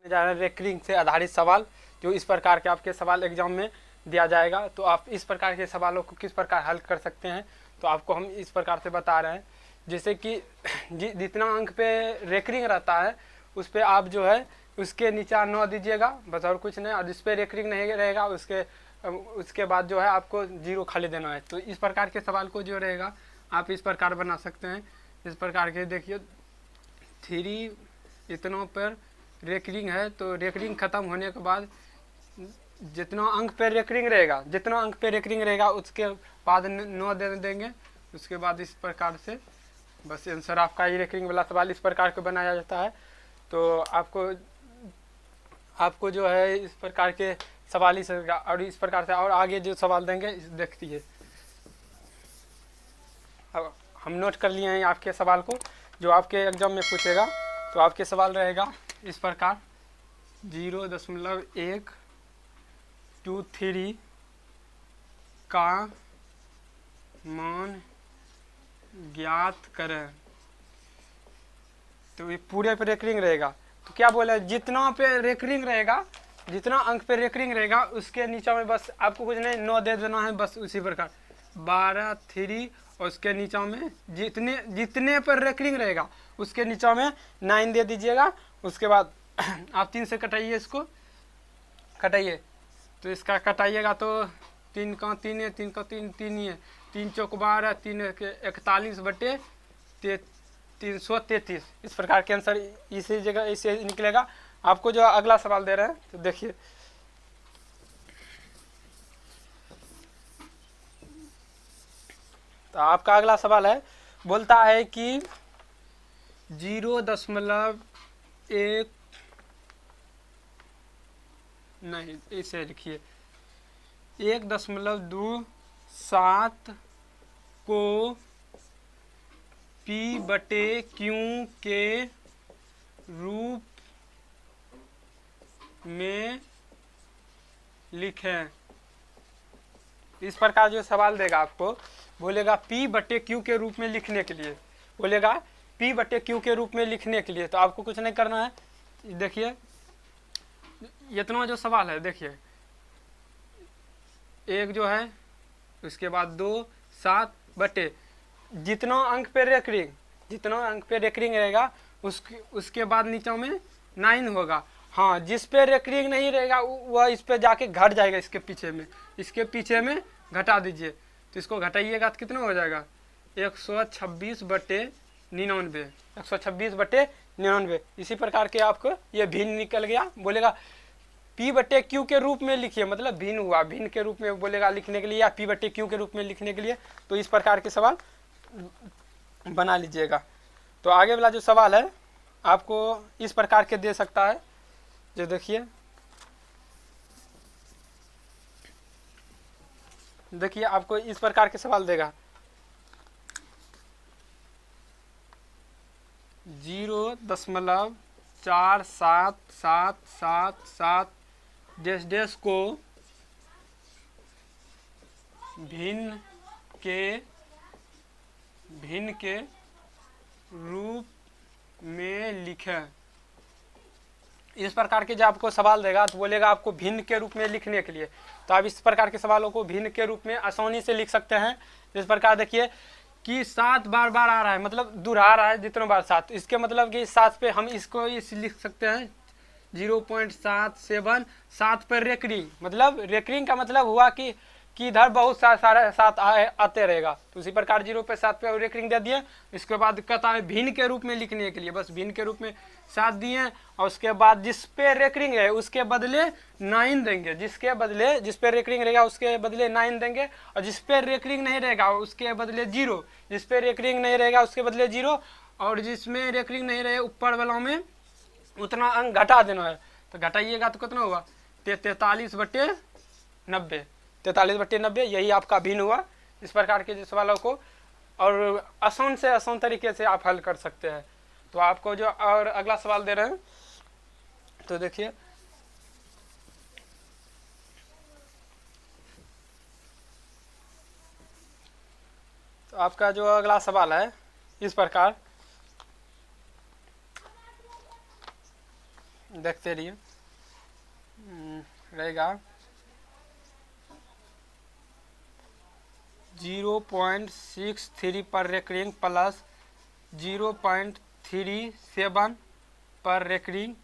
जा रहा है रेकरिंग से आधारित सवाल, जो इस प्रकार के आपके सवाल एग्जाम में दिया जाएगा। तो आप इस प्रकार के सवालों को किस प्रकार हल कर सकते हैं, तो आपको हम इस प्रकार से बता रहे हैं। जैसे कि जितना अंक पे रेकरिंग रहता है उस पर आप जो है उसके नीचे 9 दीजिएगा, बस और कुछ नहीं। और जिस पे रेकरिंग नहीं रहेगा उसके बाद जो है आपको 0 खाली देना है। तो इस प्रकार के सवाल को जो रहेगा आप इस प्रकार बना सकते हैं। इस प्रकार के देखिए 3 इतनों पर रेकरिंग है, तो रेकरिंग ख़त्म होने के बाद जितना अंक पे रेकरिंग रहेगा उसके बाद 9 दे देंगे। उसके बाद इस प्रकार से बस आंसर आपका ये रेकरिंग वाला सवाल इस प्रकार के बनाया जाता है। तो आपको जो है इस प्रकार के सवाल ही और इस प्रकार से और आगे जो सवाल देंगे देखती है। अब हम नोट कर लिए हैं आपके सवाल को जो आपके एग्जाम में पूछेगा। तो आपके सवाल रहेगा इस प्रकार 0.123 का मान ज्ञात करें। तो ये पूरे पे रेकरिंग रहेगा। तो क्या बोला, जितना पे रेकरिंग रहेगा, जितना अंक पे रेकरिंग रहेगा उसके नीचे में बस आपको कुछ नहीं 9 दे देना है, बस उसी प्रकार 12 3 और उसके नीचे में जितने पर रेकरिंग रहेगा उसके नीचे में 9 दे दीजिएगा। उसके बाद आप 3 से कटाइए, इसको कटाइए। तो इसका कटाइएगा तो 3 का 3 है, 3 का 3 3 ही है, 3 चौक 12, 3 41/333। इस प्रकार के आंसर इसी जगह इसे निकलेगा। आपको जो अगला सवाल दे रहे हैं तो देखिए, तो आपका अगला सवाल है, बोलता है कि 0.1 नहीं, इसे लिखिए 1.27 को P/Q के रूप में लिखें। इस प्रकार जो सवाल देगा आपको, बोलेगा P/Q के रूप में लिखने के लिए, बोलेगा P/Q के रूप में लिखने के लिए। तो आपको कुछ नहीं करना है। देखिए इतना जो सवाल है, देखिए एक जो है, उसके बाद 2 7 बटे जितना अंक पे रेकरिंग रहेगा उसके बाद नीचे में 9 होगा। हाँ, जिस पे रेकरिंग नहीं रहेगा वह इस पे जाके घट जाएगा, इसके पीछे में घटा दीजिए। तो इसको घटाइएगा तो कितना हो जाएगा 126/99, 126/99। इसी प्रकार के आपको ये भिन्न निकल गया। बोलेगा P/Q के रूप में लिखिए, मतलब भिन्न हुआ, भिन्न के रूप में बोलेगा लिखने के लिए, या P/Q के रूप में लिखने के लिए। तो इस प्रकार के सवाल बना लीजिएगा। तो आगे वाला जो सवाल है आपको इस प्रकार के दे सकता है, जो देखिए आपको इस प्रकार के सवाल देगा 0.4777 को भिन्न के रूप में लिखें। इस प्रकार के जब आपको सवाल देगा तो बोलेगा आपको भिन्न के रूप में लिखने के लिए। तो आप इस प्रकार के सवालों को भिन्न के रूप में आसानी से लिख सकते हैं। इस प्रकार देखिए कि 7 बार आ रहा है, मतलब दोहरा रहा है जितना बार 7, इसके मतलब कि 7 पे हम इसको लिख सकते हैं 0.77 7 पर रेकरिंग, मतलब रेकरिंग का मतलब हुआ कि इधर बहुत सारे 7 आते रहेगा। तो उसी प्रकार 0.7 पे रेकरिंग दे दिए। इसके बाद कहता है भिन्न के रूप में लिखने के लिए, बस भिन्न के रूप में 7 दिए। और उसके बाद जिस पे रेकरिंग है उसके बदले 9 देंगे, जिस पे रेकरिंग रहेगा उसके बदले 9 देंगे। और जिस पे रेकरिंग नहीं रहेगा उसके बदले 0, जिस पे रेकरिंग नहीं रहेगा उसके बदले 0, और जिसमें रेकरिंग नहीं रहे ऊपर वालों में उतना अंक घटा देना है। तो घटाइएगा तो कितना हुआ 43/90, 43/90। यही आपका भिन्न हुआ। इस प्रकार के जो सवालों को और आसान से आसान तरीके से आप हल कर सकते हैं। तो आपको जो और अगला सवाल दे रहे हैं तो देखिए, तो आपका जो अगला सवाल है इस प्रकार देखते रहिए। रहेगा 0.63 पर रेकरिंग प्लस 0.37 पर रेकरिंग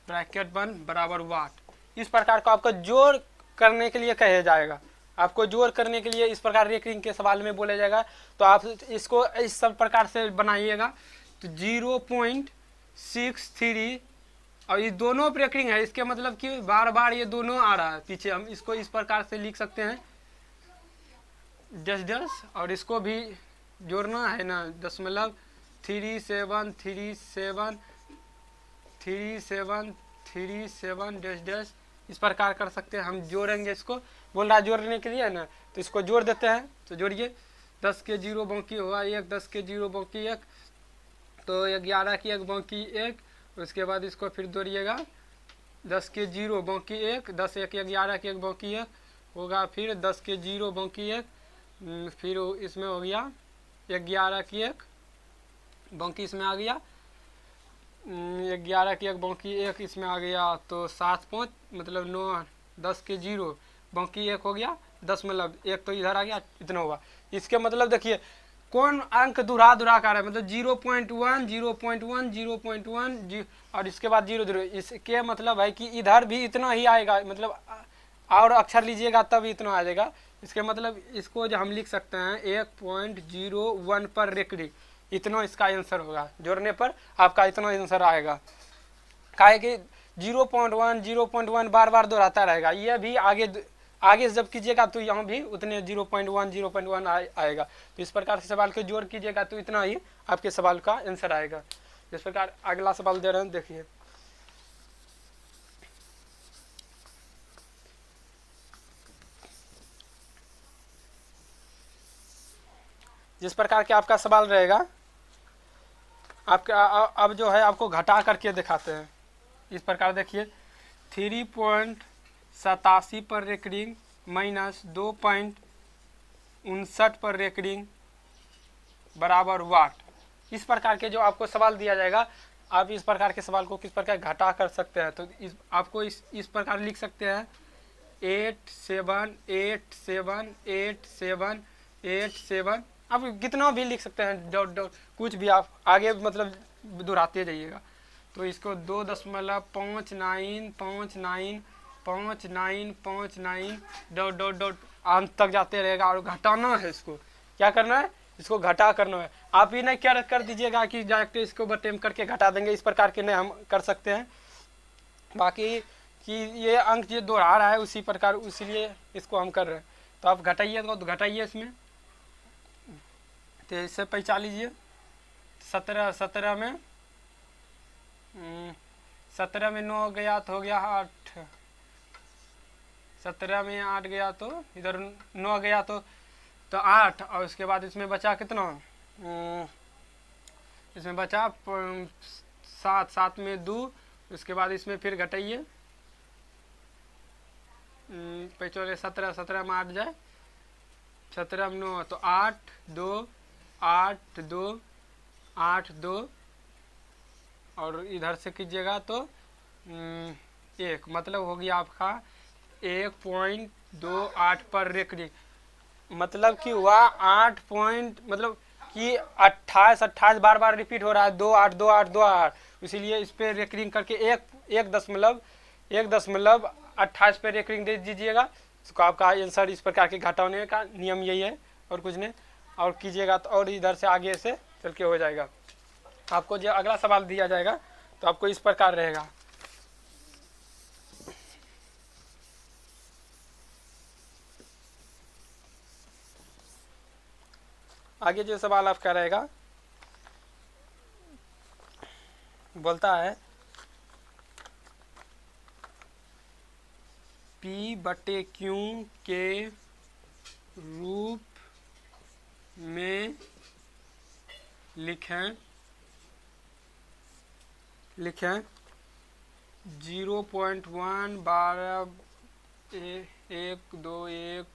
ब्रैकेट बन बराबर वाट। इस प्रकार को आपको जोड़ करने के लिए कहा जाएगा। आपको जोड़ करने के लिए इस प्रकार रेकरिंग के सवाल में बोला जाएगा। तो आप इसको इस सब प्रकार से बनाइएगा। तो 0.63 और ये दोनों रेकरिंग है, इसके मतलब कि बार बार ये दोनों आ रहा है पीछे। हम इसको इस प्रकार से लिख सकते हैं डैश डैश, और इसको भी जोड़ना है ना 0.373737 डैश डैश, इस प्रकार कर सकते हैं। हम जोड़ेंगे, इसको बोल रहा है जोड़ने के लिए ना, तो इसको जोड़ देते हैं। तो जोड़िए, 10 के 0 बाकी हुआ 1, 10 के 0 बाकी 1, तो 11 की 1 बाकी 1। उसके बाद इसको फिर जोड़िएगा, 10 के 0 बाकी 1, 10 1 11 के 1 बाकी 1 होगा, फिर 10 के 0 बाकी 1, फिर इसमें हो गया 11 की 1 बाकी इसमें आ गया, 11 की 1 बाकी 1 इसमें आ गया। तो 7 5 मतलब 9, 10 के 0 बाकी 1 हो गया, 10 मतलब 1 तो इधर आ गया, इतना होगा। इसके मतलब देखिए कौन अंक दुरा दुरा का रहा है, मतलब 0.1 0.1 0.1 और इसके बाद 0 0। इसके मतलब है कि इधर भी इतना ही आएगा, मतलब और अक्षर लीजिएगा तब इतना आ जाएगा। इसके मतलब इसको जो हम लिख सकते हैं 1.01 पर रेकरिंग, इतना इसका आंसर होगा। जोड़ने पर आपका इतना आंसर आएगा। काहे कि 0.1 0.1 बार बार दोहराता रहेगा। ये भी आगे जब कीजिएगा तो यहाँ भी उतने 0.1 0.1 आएगा। तो इस प्रकार से सवाल को जोड़ कीजिएगा तो इतना ही आपके सवाल का आंसर आएगा। इस प्रकार अगला सवाल दे रहे हैं, देखिए। जिस प्रकार के आपका सवाल रहेगा, आपका अब जो है आपको घटा करके दिखाते हैं। इस प्रकार देखिए 3.87 पर रेकरिंग माइनस 2.59 पर रेकरिंग बराबर वाट। इस प्रकार के जो आपको सवाल दिया जाएगा, आप इस प्रकार के सवाल को किस प्रकार घटा कर सकते हैं। तो आपको इस प्रकार लिख सकते हैं 8 7 8 7 8 7 8 7। आप कितना भी लिख सकते हैं, डॉट डॉट कुछ भी आप आगे मतलब दोहराते जाइएगा। तो इसको 2.595959 डॉट डॉट डॉट अंत तक जाते रहेगा। और घटाना है, इसको क्या करना है, इसको घटा करना है। आप ही नहीं क्या कर दीजिएगा कि डायरेक्ट इसको बटेम करके घटा देंगे, इस प्रकार के नहीं हम कर सकते हैं। बाकी कि ये अंक ये दोहरा रहा है उसी प्रकार, उसीलिए इसको हम कर रहे हैं। तो आप घटाइए, तो घटाइए इसमें, तो इससे पहचान लीजिए 17 में 9 गया तो हो गया 8, 17 में 8 गया तो इधर 9 गया तो 8, और उसके बाद इसमें बचा कितना, इसमें बचा 7, 7 में 2, उसके बाद इसमें फिर घटाइए, 17 में 8 जाए, 17 में 9 तो 8 2 8 2 8 2, और इधर से कीजिएगा तो 1, मतलब हो गया आपका 1.28 पर रेकरिंग। मतलब कि हुआ 8 पॉइंट, मतलब कि 28 बार बार रिपीट हो रहा है, 2 8 2 8 2 8, इसीलिए इस पे रेकरिंग करके 1.28 पे रेकरिंग दे दीजिएगा। इसको आपका आंसर इस प्रकार के घटाने का नियम यही है, और कुछ नहीं। और कीजिएगा तो और इधर से आगे से चल के हो जाएगा। आपको जो अगला सवाल दिया जाएगा तो आपको इस प्रकार रहेगा। आगे जो सवाल आपका रहेगा, बोलता है P/Q के रूप में लिखें 0.1 12 1 2 1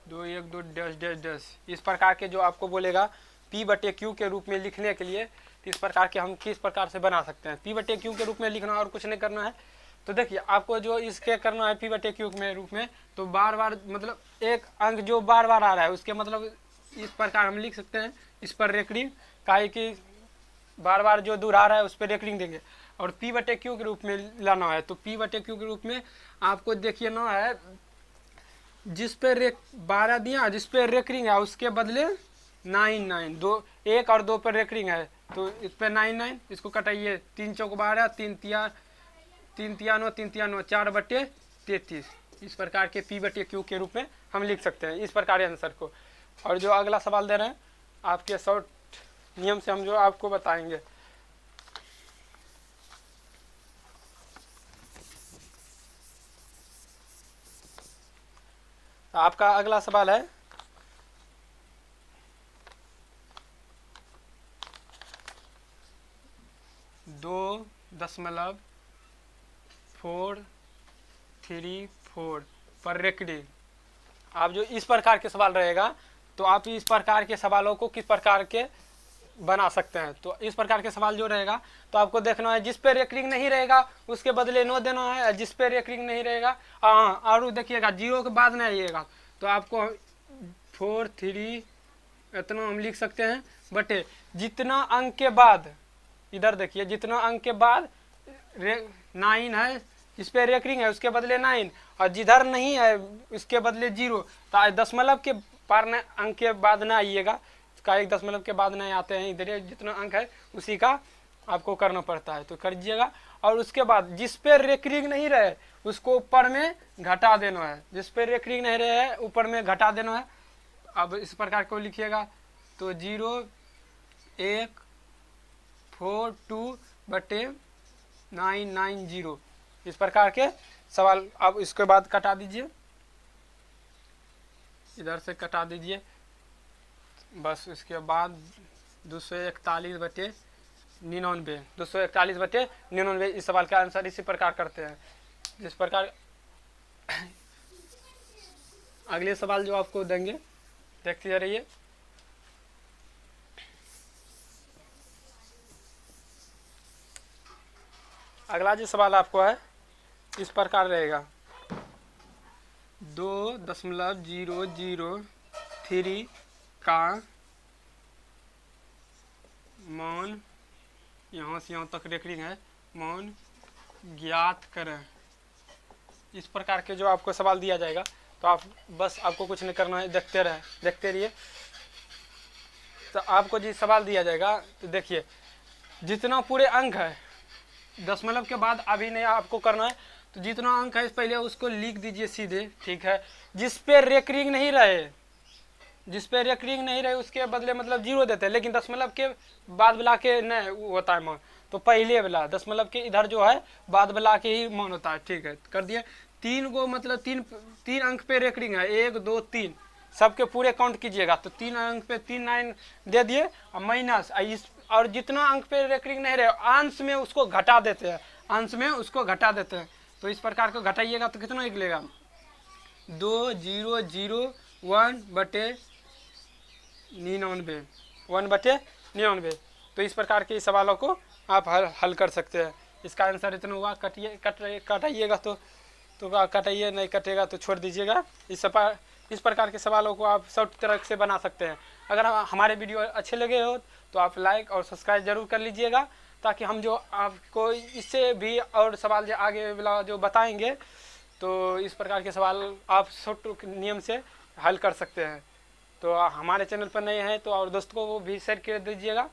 2 1 2 डैश डैश डैश। इस प्रकार के जो आपको बोलेगा P/Q के रूप में लिखने के लिए तो इस प्रकार के हम किस प्रकार से बना सकते हैं। P/Q के रूप में लिखना और कुछ नहीं करना है। तो देखिए आपको जो इसके करना है P/Q में रूप में, तो बार बार मतलब एक अंक जो बार बार आ रहा है उसके मतलब इस प्रकार हम लिख सकते हैं, इस पर रेकरिंग, काहे कि बार बार जो दोहरा रहा है उस पर रेकरिंग देंगे। और P/Q के रूप में लाना है, तो P/Q के रूप में आपको देखिए ना है, जिस पे 12 दिया, जिस पे रेकरिंग है उसके बदले 9 दो, 1 और 2 पर रेकरिंग है तो इस पे 9 इसको कटाइए, 3 चौक 12, 3 तिया 9, 3 तिया 9, 4/33। इस प्रकार के P/Q के रूप में हम लिख सकते हैं इस प्रकार के आंसर को। और जो अगला सवाल दे रहे हैं आपके शॉर्ट नियम से हम जो आपको बताएंगे। आपका अगला सवाल है 2.434 पर रेकरिंग। आप जो इस प्रकार के सवाल रहेगा तो आप इस प्रकार के सवालों को किस प्रकार के बना सकते हैं। तो इस प्रकार के सवाल जो रहेगा तो आपको देखना है, जिस पे रेकरिंग नहीं रहेगा उसके बदले नो देना है, जिस पे रेकरिंग नहीं रहेगा हाँ, और देखिएगा 0 के बाद नहीं आइएगा तो आपको 4 3 इतना हम लिख सकते हैं बटे जितना अंक के बाद, इधर देखिए जितना अंक के बाद 9 है, इस पे रेकरिंग है उसके बदले 9, और जिधर नहीं है उसके बदले 0। तो दशमलव के पार न अंक के बाद ना आइएगा, का 1 दशमलव के बाद नहीं आते हैं, इधर जितना अंक है उसी का आपको करना पड़ता है, तो करिएगा। और उसके बाद जिस पे रेकरिंग नहीं रहे उसको ऊपर में घटा देना है, जिस पे रेकरिंग नहीं रहे ऊपर में घटा देना है। अब इस प्रकार को लिखिएगा तो 0 1 4 2 बटे 990, इस प्रकार के सवाल। अब इसके बाद कटा दीजिए, इधर से कटा दीजिए बस। इसके बाद 241/99, 241/99 इस सवाल का आंसर इसी प्रकार करते हैं जिस प्रकार। अगले सवाल जो आपको देंगे देखते रहिए। अगला जो सवाल आपको है इस प्रकार रहेगा 2.003 का मान, यहाँ से यहाँ तक रेकरिंग है, मान ज्ञात करें। इस प्रकार के जो आपको सवाल दिया जाएगा तो आप बस आपको कुछ नहीं करना है, देखते रहिए। तो आपको जो सवाल दिया जाएगा तो देखिए जितना पूरे अंक है, दशमलव के बाद अभी नहीं आपको करना है, तो जितना अंक है पहले उसको लिख दीजिए सीधे, ठीक है। जिस पे रेकरिंग नहीं रहे, जिस पे रेकरिंग नहीं रहे उसके बदले मतलब 0 देते हैं, लेकिन दशमलव के बाद बुला के नहीं होता है मान, तो पहले वाला दशमलव के इधर जो है बाद बुला के ही मान होता है, ठीक है। कर दिए 3 को मतलब 3 अंक पे रेकरिंग है, 1 2 3 सबके पूरे काउंट कीजिएगा, तो 3 अंक पे 3 9 दे दिए और माइनस इस, और जितना अंक पे रेकरिंग नहीं रहे अंश में उसको घटा देते हैं, अंश में उसको घटा देते हैं। तो इस प्रकार को घटाइएगा तो कितना निकलेगा 1/99। तो इस प्रकार के सवालों को आप हल कर सकते हैं। इसका आंसर इतना हुआ, कटाइएगा तो कटाइए, नहीं कटेगा तो छोड़ दीजिएगा। इस प्रकार के सवालों को आप सब तरह से बना सकते हैं। अगर हमारे वीडियो अच्छे लगे हो तो आप लाइक और सब्सक्राइब जरूर कर लीजिएगा, ताकि हम जो आपको इससे भी और सवाल जो आगे वाला जो बताएंगे तो इस प्रकार के सवाल आप शॉर्ट नियम से हल कर सकते हैं। तो हमारे चैनल पर नए हैं तो और दोस्तों को भी शेयर कर दीजिएगा।